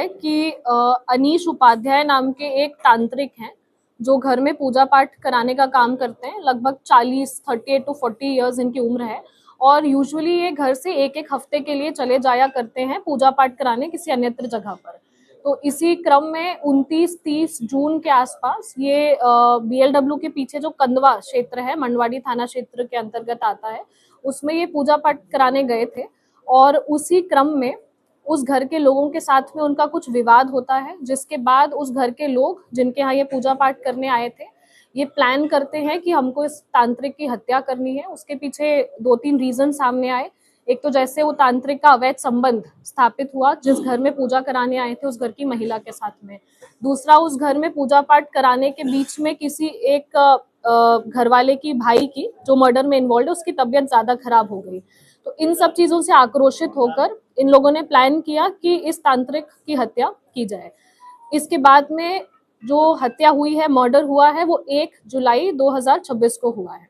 कि अनीश उपाध्याय नाम के एक तांत्रिक हैं जो घर में पूजा पाठ कराने का काम करते हैं। लगभग 38 to 40 इयर्स इनकी उम्र है और यूजुअली ये घर से एक एक हफ्ते के लिए चले जाया करते हैं पूजा पाठ कराने किसी अन्यत्र जगह पर। तो इसी क्रम में 29-30 जून के आसपास ये BLW के पीछे जो कंदवा क्षेत्र है, मंडवाड़ी थाना क्षेत्र के अंतर्गत आता है, उसमें ये पूजा पाठ कराने गए थे और उसी क्रम में उस घर के लोगों के साथ में उनका कुछ विवाद होता है, जिसके बाद उस घर के लोग जिनके यहाँ ये पूजा पाठ करने आए थे, ये प्लान करते हैं कि हमको इस तांत्रिक की हत्या करनी है। उसके पीछे 2-3 रीजन सामने आए। एक तो जैसे वो तांत्रिक का अवैध संबंध स्थापित हुआ जिस घर में पूजा कराने आए थे उस घर की महिला के साथ में। दूसरा, उस घर में पूजा पाठ कराने के बीच में किसी एक घर वाले की भाई की जो मर्डर में इन्वॉल्व है उसकी तबीयत ज्यादा खराब हो गई। तो इन सब चीजों से आक्रोशित होकर इन लोगों ने प्लान किया कि इस तांत्रिक की हत्या की जाए। इसके बाद में जो हत्या हुई है, मर्डर हुआ है, वो 1 जुलाई 2026 को हुआ है।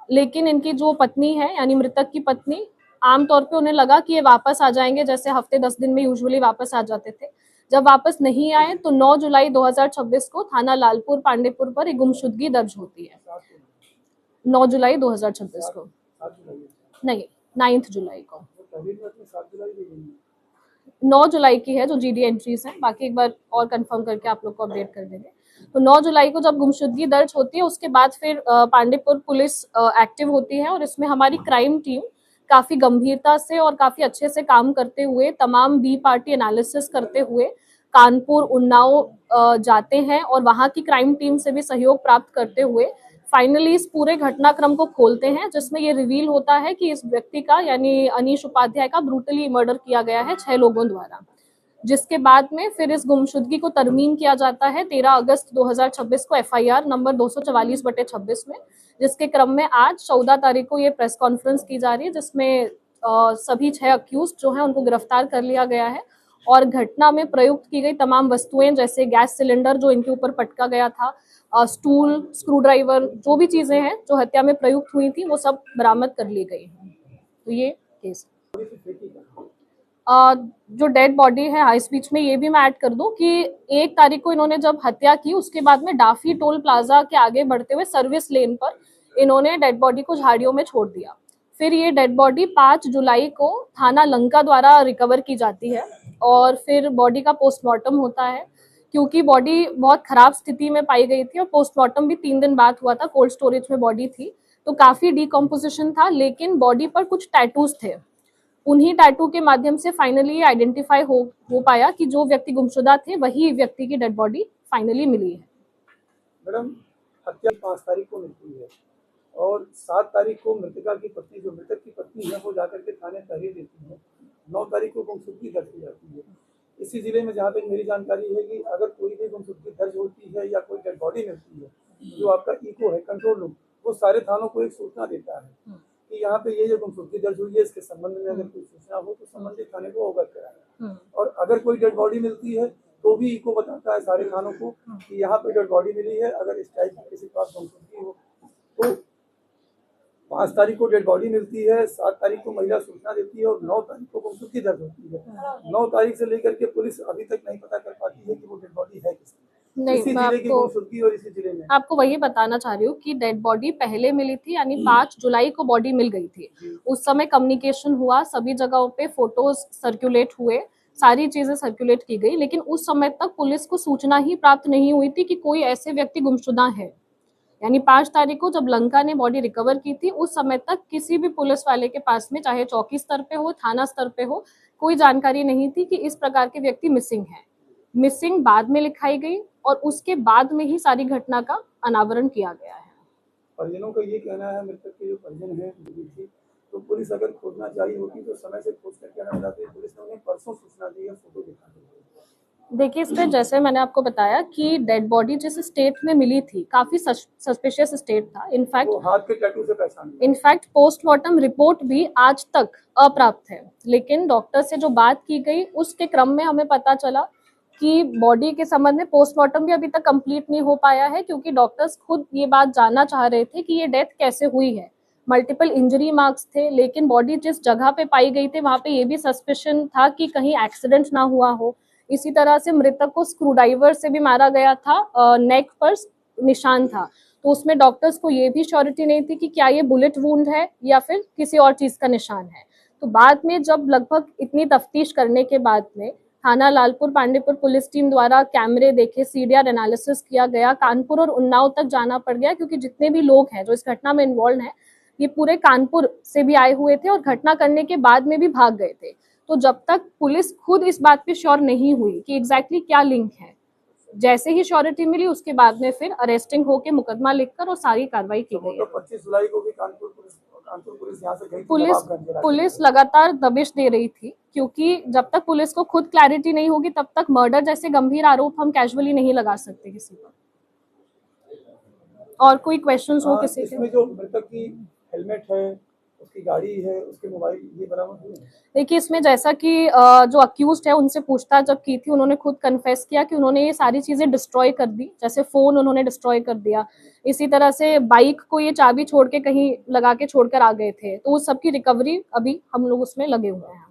लेकिन इनकी जो पत्नी है यानी मृतक की पत्नी, आमतौर पे उन्हें लगा कि ये वापस आ जाएंगे, जैसे हफ्ते 10 दिन में यूजुअली वापस आ जाते थे। जब वापस नहीं आए तो 9 जुलाई 2026 को थाना लालपुर पांडेपुर पर एक गुमशुदगी दर्ज होती है। 9 जुलाई 2026 को नहीं, 9 जुलाई को, 9 जुलाई की है जो GD एंट्रीज हैं। बाकी एक बार और कंफर्म करके आप लोग को अपडेट कर देंगे। तो 9 जुलाई को जब गुमशुदगी दर्ज होती है उसके बाद फिर पांडेपुर पुलिस एक्टिव होती है और इसमें हमारी क्राइम टीम काफी गंभीरता से और काफी अच्छे से काम करते हुए, तमाम बी पार्टी एनालिसिस करते हुए कानपुर, उन्नाव जाते हैं और वहां की क्राइम टीम से भी सहयोग प्राप्त करते हुए फाइनली इस पूरे घटनाक्रम को खोलते हैं, जिसमें ये रिवील होता है कि इस व्यक्ति का यानी अनीश उपाध्याय का ब्रूटली मर्डर किया गया है 6 लोगों द्वारा। जिसके बाद में फिर इस गुमशुदगी को तरमीम किया जाता है 13 अगस्त 2026 को FIR नंबर 244/26 में, जिसके क्रम में आज 14 तारीख को ये प्रेस कॉन्फ्रेंस की जा रही है जिसमें सभी 6 अक्यूज जो हैं उनको गिरफ्तार कर लिया गया है और घटना में प्रयुक्त की गई तमाम वस्तुएं जैसे गैस सिलेंडर जो इनके ऊपर पटका गया था, स्टूल, स्क्रू ड्राइवर, जो भी चीजें हैं जो हत्या में प्रयुक्त हुई थी वो सब बरामद कर ली गई हैं। तो ये केस जो डेड बॉडी है, हाई स्पीच में ये भी मैं ऐड कर दूं कि 1 तारीख को इन्होंने जब हत्या की उसके बाद में डाफी टोल प्लाजा के आगे बढ़ते हुए सर्विस लेन पर इन्होंने डेड बॉडी को झाड़ियों में छोड़ दिया। फिर ये डेड बॉडी 5 जुलाई को थाना लंका द्वारा रिकवर की जाती है और फिर बॉडी का पोस्टमार्टम होता है। क्योंकि बॉडी बहुत खराब स्थिति में पाई गई थी और पोस्टमार्टम भी 3 दिन बाद हुआ था, कोल्ड स्टोरेज में बॉडी थी, तो काफी डिकम्पोजिशन था, लेकिन बॉडी पर कुछ टैटूज थे। उन्हीं टैटू के माध्यम से फाइनली आइडेंटिफाई हो पाया कि जो व्यक्ति गुमशुदा थे वही व्यक्ति की डेड बॉडी फाइनली मिली है। मैडम, हत्या 5 तारीख को मिलती है और 7 तारीख को मृतका की पत्नी, जो मृतक की पत्नी है, वो जाकर के थाने तहरीर देती है। 9 तारीख को गुमशुदगी दर्ज की जाती है। इसी जिले में जहाँ तक मेरी जानकारी है कि अगर कोई भी गुमशुदगी दर्ज होती है या कोई डेड बॉडी मिलती है, जो आपका इको है, कंट्रोल रूम, वो सारे थानों को एक सूचना देता है कि यहाँ पे ये जो गुमशुदगी दर्ज हुई है इसके संबंध में अगर कोई सूचना हो तो संबंधित थाने को अवगत कराए। और अगर कोई डेड बॉडी मिलती है तो भी इको बताता है सारे थानों को कि यहाँ पे डेड बॉडी मिली है। अगर इस टाइप की किसी पास गुमशुदगी हो तो 5 तारीख को डेड बॉडी मिलती है, 7 तारीख को महिला सूचना देती है और 9 तारीख को गुमशुदगी दर्ज होती है। 9 तारीख से लेकर के पुलिस अभी तक नहीं पता कर पाती है कि वो डेड बॉडी है किसकी। नहीं, मैं आपको वही बताना चाह रही हूँ कि डेड बॉडी पहले मिली थी, यानी 5 जुलाई को बॉडी मिल गई थी। उस समय कम्युनिकेशन हुआ, सभी जगहों पे फोटोज सर्कुलेट हुए, सारी चीजें सर्कुलेट की गई, लेकिन उस समय तक पुलिस को सूचना ही प्राप्त नहीं हुई थी कि कोई ऐसे व्यक्ति गुमशुदा है। यानी 5 तारीख को जब लंका ने बॉडी रिकवर की थी उस समय तक किसी भी पुलिस वाले के पास में, चाहे चौकी स्तर पे हो, थाना स्तर पे हो, कोई जानकारी नहीं थी कि इस प्रकार के व्यक्ति मिसिंग है। मिसिंग बाद में लिखाई गई और उसके बाद में ही सारी घटना का अनावरण किया गया है। परिजनों का ये कहना है, मृतक के जो परिजन है, तो पुलिस अगर खोजना चाहिए होती तो समय से खोज करके आना चाहती। पुलिस ने उन्हें परसों सूचना दी है, फोटो दिखा दी। देखिए, इस पर जैसे मैंने आपको बताया कि डेड बॉडी जिस स्टेट में मिली थी काफी सस्पिशियस स्टेट था। इनफैक्ट हाथ के टैटू से पहचान, इनफैक्ट पोस्टमार्टम रिपोर्ट भी आज तक अप्राप्त है, लेकिन डॉक्टर से जो बात की गई उसके क्रम में हमें पता चला कि बॉडी के संबंध में पोस्टमार्टम भी अभी तक कंप्लीट नहीं हो पाया है, क्योंकि डॉक्टर्स खुद ये बात जानना चाह रहे थे कि ये डेथ कैसे हुई है। मल्टीपल इंजरी मार्क्स थे, लेकिन बॉडी जिस जगह पे पाई गई थी वहां पे ये भी सस्पिशन था कि कहीं एक्सीडेंट ना हुआ हो इसी तरह से मृतक को स्क्रूड्राइवर से भी मारा गया था, नेक पर निशान था। तो उसमें डॉक्टर्स को ये भी श्योरिटी नहीं थी कि क्या ये बुलेट वुंड है या फिर किसी और चीज का निशान है। तो बाद में जब लगभग इतनी तफ्तीश करने के बाद में थाना लालपुर पांडेपुर पुलिस टीम द्वारा कैमरे देखे, सीडीआर एनालिसिस किया गया, कानपुर और उन्नाव तक जाना पड़ गया, क्योंकि जितने भी लोग हैं जो इस घटना में इन्वॉल्व हैं ये पूरे कानपुर से भी आए हुए थे और घटना करने के बाद में भी भाग गए थे। तो जब तक पुलिस खुद इस बात पे श्योर नहीं हुई कि एग्जैक्टली क्या लिंक है, जैसे ही श्योरिटी मिली उसके बाद में फिर अरेस्टिंग होके मुकदमा लिखकर और सारी कार्रवाई की गई है। 25 जुलाई को भी कानपुर पुलिस यहाँ से गई थी पुलिस लगातार दबिश दे रही थी, क्योंकि जब तक पुलिस को खुद क्लैरिटी नहीं होगी तब तक मर्डर जैसे गंभीर आरोप हम कैजुअली नहीं लगा सकते किसी पर। और कोई क्वेश्चंस हो किसी के? इसमें जो मृतक की हेलमेट है, उसकी गाड़ी है, उसके मोबाइल, ये बरामद हुए? देखिए, इसमें जैसा कि जो अक्यूज्ड है उनसे पूछताछ जब की थी, उन्होंने खुद कन्फेस किया कि उन्होंने ये सारी चीजें डिस्ट्रॉय कर दी। जैसे फोन उन्होंने डिस्ट्रॉय कर दिया, इसी तरह से बाइक को ये चाबी छोड़ के कहीं लगा के छोड़कर आ गए थे। तो उस सब की रिकवरी अभी हम लोग उसमें लगे हुए हैं।